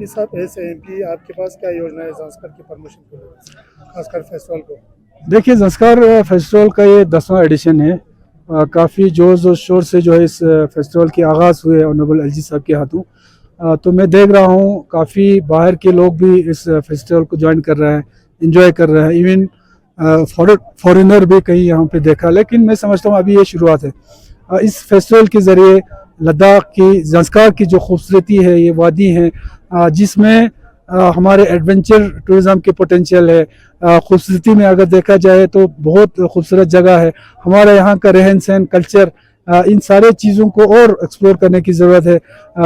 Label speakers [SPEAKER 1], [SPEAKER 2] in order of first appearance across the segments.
[SPEAKER 1] साहब S MP आपके पास क्या योजना है ज़ंस्कार की प्रमोशन के लिए, खासकर फेस्टिवल को?
[SPEAKER 2] देखिए, ज़ंस्कार फेस्टिवल का ये 10वां एडिशन है। काफ़ी जोर शोर से जो है इस फेस्टिवल की आगाज़ हुए ऑनरेबल एलजी साहब के हाथों। तो मैं देख रहा हूँ काफ़ी बाहर के लोग भी इस फेस्टिवल को ज्वाइन कर रहे हैं, इंजॉय कर रहे हैं। इवन फॉरेनर भी कहीं यहाँ पे देखा, लेकिन मैं समझता हूँ अभी ये शुरुआत है। इस फेस्टिवल के ज़रिए लद्दाख की ज़ंस्कार की जो खूबसूरती है, ये वादी है जिसमें हमारे एडवेंचर टूरिज़्म के पोटेंशियल है। खूबसूरती में अगर देखा जाए तो बहुत खूबसूरत जगह है। हमारे यहाँ का रहन सहन, कल्चर, इन सारे चीज़ों को और एक्सप्लोर करने की ज़रूरत है,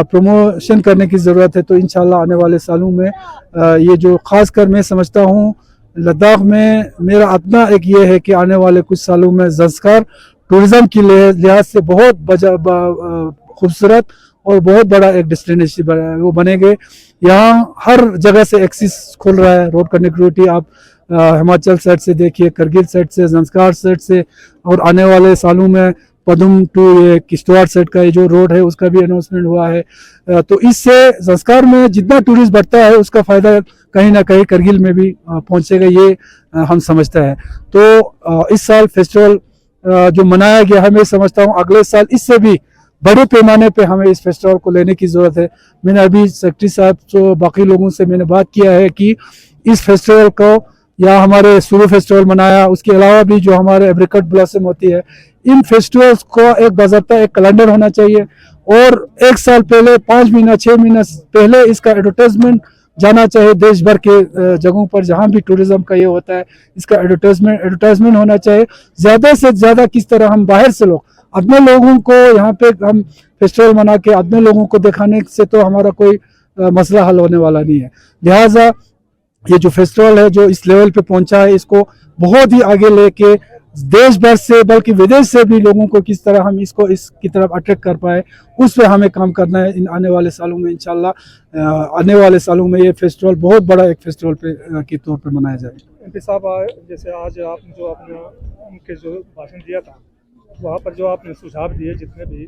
[SPEAKER 2] प्रमोशन करने की ज़रूरत है। तो इंशाल्लाह आने वाले सालों में ये जो ख़ासकर मैं समझता हूँ लद्दाख में, मेरा अपना एक ये है कि आने वाले कुछ सालों में ज़ंस्कार टूरिज़्म की लिहाज से बहुत खूबसूरत और बहुत बड़ा एक डेस्टिनेशन वो बनेंगे। यहाँ हर जगह से एक्सेस खुल रहा है, रोड कनेक्टिविटी आप हिमाचल साइड से देखिए, करगिल साइड से, ज़ंस्कार साइड से, और आने वाले सालों में पदुम टू ये किश्तवाड़ साइड का ये जो रोड है उसका भी अनाउंसमेंट हुआ है। तो इससे ज़ंस्कार में जितना टूरिस्ट बढ़ता है उसका फ़ायदा कहीं ना कहीं करगिल में भी पहुँचेगा, ये हम समझते हैं। तो इस साल फेस्टिवल जो मनाया गया है, मैं समझता हूँ अगले साल इससे भी बड़े पैमाने पे हमें इस फेस्टिवल को लेने की ज़रूरत है। मैंने अभी सेक्रेटरी साहब तो बाकी लोगों से मैंने बात किया है कि इस फेस्टिवल को, या हमारे सुरू फेस्टिवल मनाया, उसके अलावा भी जो हमारे एब्रिकट ब्लॉसम होती है, इन फेस्टिवल्स को एक बाज़ाब्ता एक कैलेंडर होना चाहिए, और एक साल पहले, 5 महीना 6 महीना पहले इसका एडवर्टाइजमेंट जाना चाहिए देश भर के जगहों पर जहाँ भी टूरिज्म का ये होता है। इसका एडवर्टाइजमेंट होना चाहिए। ज़्यादा से ज़्यादा किस तरह हम बाहर से लोग, अपने लोगों को यहाँ पे हम फेस्टिवल मना के अपने लोगों को दिखाने से तो हमारा कोई मसला हल होने वाला नहीं है। लिहाजा ये जो फेस्टिवल है जो इस लेवल पे पहुंचा है, इसको बहुत ही आगे लेके देश भर से बल्कि विदेश से भी लोगों को किस तरह हम इसको इसकी तरफ अट्रैक्ट कर पाए, उस पर हमें काम करना है इन आने वाले सालों में। इंशाल्लाह आने वाले सालों में ये फेस्टिवल बहुत बड़ा एक फेस्टिवल पे के तौर पे मनाया जाए।
[SPEAKER 1] एमपी साहब जैसे आज आपने जो अपने उनके जो भाषण दिया था, वहाँ पर जो आपने सुझाव दिए जितने भी,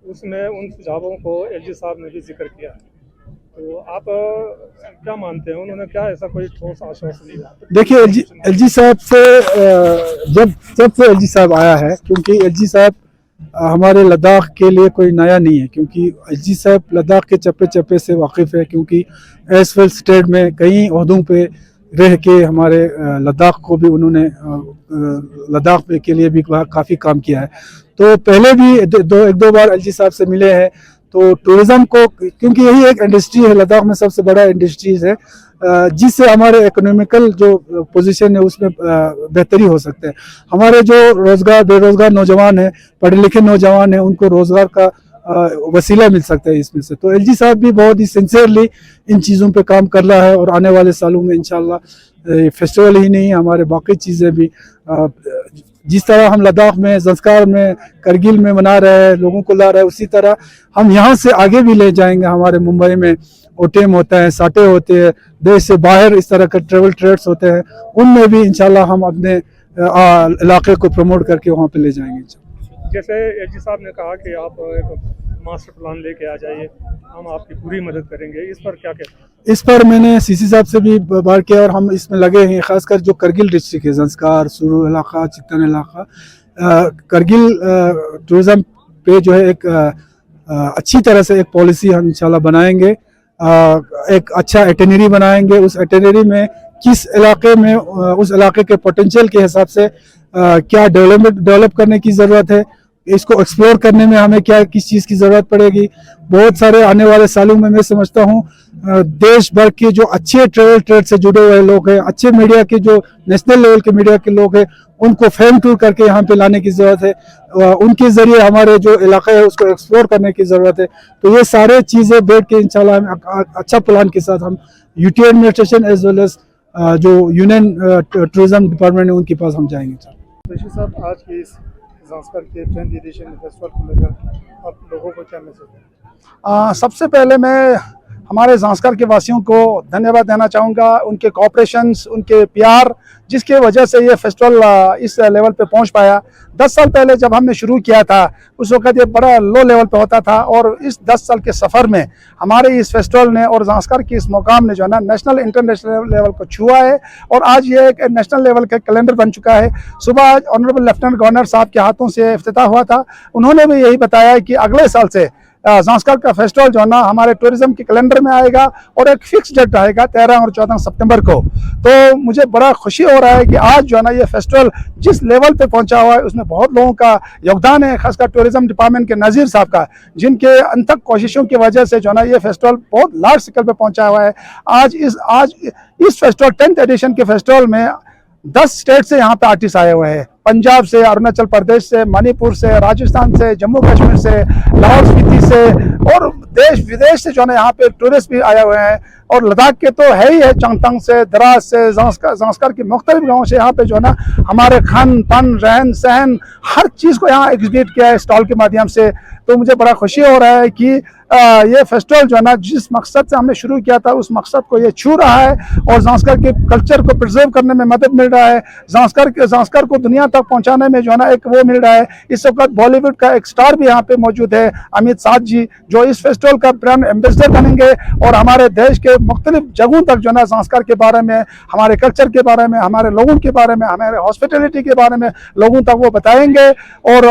[SPEAKER 1] उसमें उन सुझावों को एलजी साहब ने भी जिक्र किया है। तो आप क्या मानते हैं, उन्होंने क्या ऐसा कोई ठोस आश्वासन दिया?
[SPEAKER 2] देखिए, एलजी साहब से जब से एलजी साहब आया है, क्योंकि एलजी साहब हमारे लद्दाख के लिए कोई नया नहीं है, क्योंकि एलजी साहब लद्दाख के चप्पे चप्पे से वाकिफ़ है, क्योंकि एसवेल स्टेट में कई ओहदों पे रह के हमारे लद्दाख को भी उन्होंने लद्दाख के लिए भी काफ़ी काम किया है। तो पहले भी एक दो बार एलजी साहब से मिले हैं। तो टूरिज़्म को, क्योंकि यही एक इंडस्ट्री है लद्दाख में, सबसे बड़ा इंडस्ट्रीज़ है जिससे हमारे इकोनॉमिकल जो पोजीशन है उसमें बेहतरी हो सकते हैं। हमारे जो बेरोज़गार नौजवान हैं, पढ़े लिखे नौजवान हैं, उनको रोज़गार का वसीला मिल सकता है इसमें से। तो एलजी साहब भी बहुत ही सिंसियरली इन चीज़ों पे काम कर रहा है, और आने वाले सालों में इंशाल्लाह फेस्टिवल ही नहीं, हमारे बाकी चीज़ें भी जिस तरह हम लद्दाख में, ज़ंस्कार में, करगिल में मना रहे हैं, लोगों को ला रहे हैं, उसी तरह हम यहाँ से आगे भी ले जाएंगे। हमारे मुंबई में ओटेम होता है, साटे होते हैं, देश से बाहर इस तरह का ट्रेवल ट्रेड्स होते हैं, उनमें भी इंशाल्लाह हम अपने इलाके को प्रमोट करके वहाँ पे ले जाएंगे।
[SPEAKER 1] जैसे एलजी साहब ने कहा कि आप एक मास्टर प्लान लेके आ जाइए, हम आपकी पूरी मदद करेंगे, इस पर क्या कहते हैं?
[SPEAKER 2] इस पर मैंने सीसी साहब से भी बात किया, और हम इसमें लगे हैं। खासकर जो करगिल डिस्ट्रिक्ट है, ज़ंस्कार, सुरू इलाका, चित्तन इलाका, करगिल टूरिज़्म पे जो है एक अच्छी तरह से एक पॉलिसी हम इंशाल्लाह बनाएंगे, एक अच्छा एटिनरी बनाएंगे। उस एटिनरी में किस इलाके में उस इलाके के पोटेंशियल के हिसाब से क्या डेवलप करने की ज़रूरत है, इसको एक्सप्लोर करने में हमें क्या किस चीज़ की ज़रूरत पड़ेगी। बहुत सारे आने वाले सालों में मैं समझता हूँ देश भर के जो अच्छे ट्रेड से जुड़े हुए लोग हैं, अच्छे मीडिया के जो नेशनल लेवल के मीडिया के लोग हैं, उनको फेम टूर करके यहाँ पे लाने की ज़रूरत है। उनके ज़रिए हमारे जो इलाका है उसको एक्सप्लोर करने की ज़रूरत है। तो ये सारे चीज़ें बैठ के इंशाल्लाह अच्छा प्लान के साथ हम UT administration as well as जो यूनियन टूरिज़्म डिपार्टमेंट है उनके पास हम जाएंगे।
[SPEAKER 1] ऋषि साहब, आज की इस ज़ंस्कार के 10th एडिशन फेस्टिवल को लेकर आप लोगों को क्या मैसेज दें?
[SPEAKER 3] सबसे पहले मैं
[SPEAKER 2] हमारे ज़ांस्कर के वासियों को धन्यवाद देना चाहूँगा, उनके कोऑपरेशंस, उनके प्यार, जिसके वजह से ये फेस्टिवल इस लेवल पे पहुँच पाया। 10 साल पहले जब हमने शुरू किया था उस वक्त ये बड़ा लो लेवल पे होता था, और इस 10 साल के सफ़र में हमारे इस फेस्टिवल ने और ज़ांस्कर की इस मुकाम ने जो है ना नेशनल इंटरनेशनल लेवल को छुआ है, और आज ये एक नेशनल लेवल का कैलेंडर बन चुका है। सुबह ऑनरेबल लेफ्टिनेंट गवर्नर साहब के हाथों से इफ्तिताह हुआ था, उन्होंने भी यही बताया कि अगले साल से ज़ांस्कर का फेस्टिवल जो है ना हमारे टूरिज्म के कैलेंडर में आएगा, और एक फिक्स डेट आएगा 13 और 14 सितंबर को। तो मुझे बड़ा खुशी हो रहा है कि आज जो है ना ये फेस्टिवल जिस लेवल पे पहुंचा हुआ है उसमें बहुत लोगों का योगदान है, खासकर टूरिज्म डिपार्टमेंट के नज़ीर साहब का, जिनके अनथक कोशिशों की वजह से जो है ना ये फेस्टिवल बहुत लार्ज स्केल पे पहुंचा हुआ है। आज इस फेस्टिवल 10th एडिशन के फेस्टिवल में 10 स्टेट से यहाँ पे आर्टिस्ट आए हुए हैं, पंजाब से, अरुणाचल प्रदेश से, मणिपुर से, राजस्थान से, जम्मू कश्मीर से, लाहौल स्पीति से, और देश विदेश से जो है यहाँ पे टूरिस्ट भी आए हुए हैं। और लद्दाख के तो है ही है, चंगथंग से, द्रास से, ज़ांस्कर के मुख्तलिफ गाँव से यहाँ पे जो है ना हमारे खान पान, रहन सहन, हर चीज़ को यहाँ एग्जिबिट किया है स्टॉल के माध्यम से। तो मुझे बड़ा खुशी हो रहा है कि ये फेस्टिवल जो है ना जिस मकसद से हमने शुरू किया था उस मकसद को ये छू रहा है, और ज़ांस्कर के कल्चर को प्रिजर्व करने में मदद मिल रहा है, ज़ांस्कर को दुनिया तक पहुंचाने में जो है ना एक वो मिल रहा है। इस वक्त बॉलीवुड का एक स्टार भी यहाँ पे मौजूद है, अमित साध जी, जो इस फेस्टिवल का ब्रांड एम्बेसडर बनेंगे, और हमारे देश के मुख्तलिफ जगहों तक जो है ना ज़ांस्कर के बारे में, हमारे कल्चर के बारे में, हमारे लोगों के बारे में, हमारे हॉस्पिटलिटी के बारे में लोगों तक वो बताएंगे। और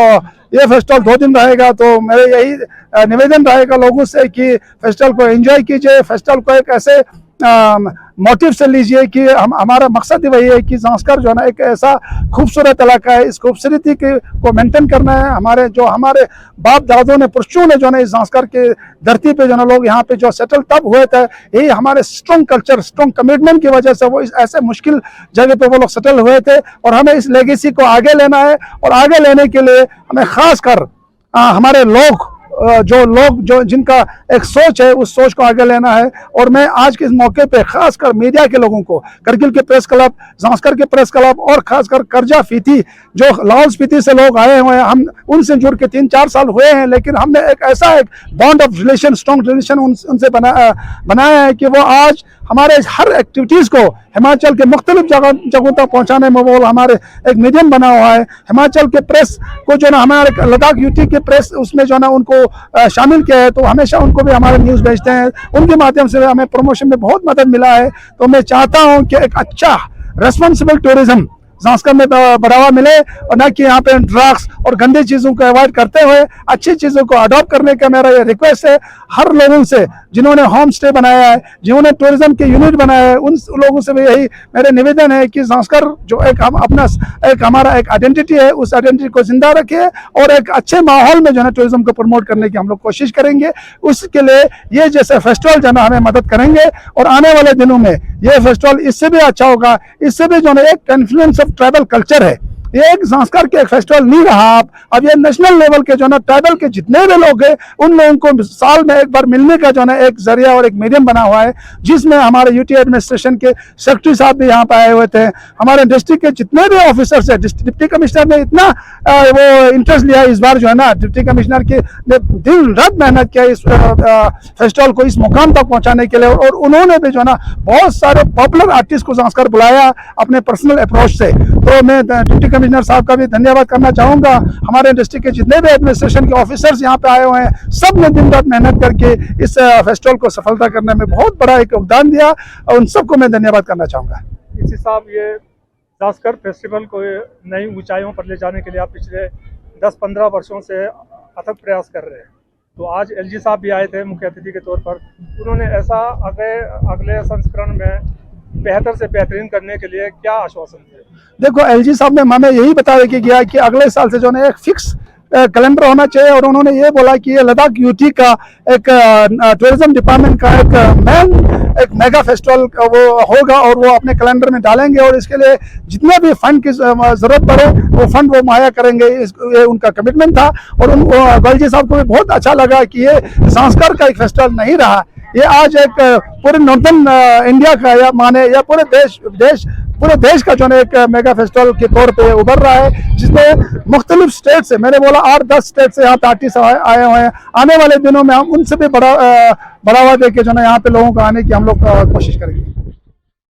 [SPEAKER 2] ये फेस्टिवल 2 दिन रहेगा, तो मेरे यही निवेदन रहेगा लोगों से कि फेस्टिवल को एंजॉय कीजिए, फेस्टिवल को एक ऐसे मोटिव से लीजिए कि हमारा मकसद ही वही है कि ज़ांस्कर जो है ना एक ऐसा खूबसूरत इलाका है, इस खूबसूरती को मेंटेन करना है। हमारे बाप दादों ने, पुरखों ने जो है ना इस ज़ांस्कर के धरती पे जो है ना लोग यहाँ पे जो सेटल तब हुए थे, यही हमारे स्ट्रॉन्ग कल्चर, स्ट्रॉन्ग कमिटमेंट की वजह से वो इस ऐसे मुश्किल जगह पे वो लोग सेटल हुए थे, और हमें इस लेगेसी को आगे लेना है। और आगे लेने के लिए हमें खास कर हमारे लोग जो जिनका एक सोच है उस सोच को आगे लेना है। और मैं आज के इस मौके पे खासकर मीडिया के लोगों को, करगिल के प्रेस क्लब, ज़ांस्कर के प्रेस क्लब, और खासकर करजा फीती जो लाहौल स्पीति से लोग आए हुए हैं, हम उनसे जुड़ के 3-4 साल हुए हैं, लेकिन हमने एक ऐसा एक bond of relation, strong relation उनसे बनाया है कि वो आज हमारे हर एक्टिविटीज़ को हिमाचल के मुख्तलिफ जगहों तक पहुँचाने में वो हमारे एक मीडियम बना हुआ है। हिमाचल के प्रेस को जो ना हमारे लद्दाख यूटी के प्रेस उसमें जो ना उनको शामिल किया है, तो हमेशा उनको भी हमारे न्यूज़ भेजते हैं, उनके माध्यम से हमें प्रमोशन में बहुत मदद मिला है। तो मैं चाहता हूँ कि एक अच्छा रेस्पॉन्सिबल टूरिज्म ज़ांस्कर में बढ़ावा मिले, और न कि यहाँ पे ड्रग्स और गंदी चीज़ों को अवॉइड करते हुए अच्छी चीज़ों को अडॉप्ट करने का मेरा ये रिक्वेस्ट है हर लोगों से, जिन्होंने होम स्टे बनाया है, जिन्होंने टूरिज्म के यूनिट बनाया है, उन लोगों से भी यही मेरे निवेदन है कि ज़ांस्कर जो हमारा एक आइडेंटिटी है, उस आइडेंटिटी को जिंदा रखे, और एक अच्छे माहौल में जो है टूरिज्म को प्रमोट करने की हम लोग कोशिश करेंगे। उसके लिए ये जैसे फेस्टिवल जो है हमें मदद करेंगे, और आने वाले दिनों में ये फेस्टिवल इससे भी अच्छा होगा, इससे भी जो है एक कॉन्फ्लुएंस ऑफ ट्राइबल कल्चर है। ये एक ज़ांस्कर के एक फेस्टिवल नहीं रहा, अब ये नेशनल लेवल के जो ना ट्राइबल के जितने भी लोग हैं उन लोगों को साल में एक बार मिलने का जो ना एक जरिया और एक मीडियम बना हुआ है, जिसमें हमारे यूटी एडमिनिस्ट्रेशन के सेक्रेटरी साहब भी यहाँ पे आए हुए थे, हमारे डिस्ट्रिक्ट के जितने भी ऑफिसर्स है, डिप्टी कमिश्नर ने इतना वो इंटरेस्ट लिया इस बार जो है ना, डिप्टी कमिश्नर के दिन रात मेहनत किया इस फेस्टिवल को इस मुकाम तक पहुँचाने के लिए, और उन्होंने भी जो है ना बहुत सारे पॉपुलर आर्टिस्ट को ज़ांस्कर बुलाया अपने पर्सनल अप्रोच से। तो मैं डिप्टी कमिश्नर साहब का भी धन्यवाद करना चाहूँगा। हमारे डिस्ट्रिक्ट के जितने भी एडमिनिस्ट्रेशन के ऑफिसर्स यहाँ पे आए हुए हैं, सब ने दिन रात मेहनत करके इस फेस्टिवल को सफलता करने में बहुत बड़ा एक योगदान दिया, और उन सबको मैं धन्यवाद करना चाहूँगा।
[SPEAKER 1] इसी साहब, ये ज़ांस्कर फेस्टिवल को नई ऊंचाइयों पर ले जाने के लिए आप पिछले 10-15 वर्षों से अथक प्रयास कर रहे हैं। तो आज एलजी साहब भी आए थे मुख्य अतिथि के तौर पर, उन्होंने ऐसा अगले संस्करण में बेहतर से बेहतरीन करने के लिए क्या आश्वासन दिए? देखो,
[SPEAKER 2] एलजी साहब ने हमें यही बता के गया कि अगले साल से जो है एक फिक्स कैलेंडर होना चाहिए, और उन्होंने ये बोला कि ये लद्दाख यूटी का एक टूरिज्म डिपार्टमेंट का एक मेगा फेस्टिवल वो होगा, और वो अपने कैलेंडर में डालेंगे, और इसके लिए जितने भी फंड की जरूरत पड़े वो फंड वो मुहैया करेंगे। ये उनका कमिटमेंट था, और गोयल साहब को भी बहुत अच्छा लगा कि ये ज़ांस्कर का एक फेस्टिवल नहीं रहा, ये आज एक पूरे नॉर्थन इंडिया का या पूरे पूरे देश का जो है एक मेगा फेस्टिवल के तौर पे उभर रहा है, जिसमें मुख्तलिफ स्टेट से, मैंने बोला 8-10 स्टेट से यहाँ पे आर्टिस्ट आए हुए हैं। आने वाले दिनों में हम उनसे भी बढ़ावा दे के जो है यहाँ पे लोगों को आने की हम लोग कोशिश करेंगे।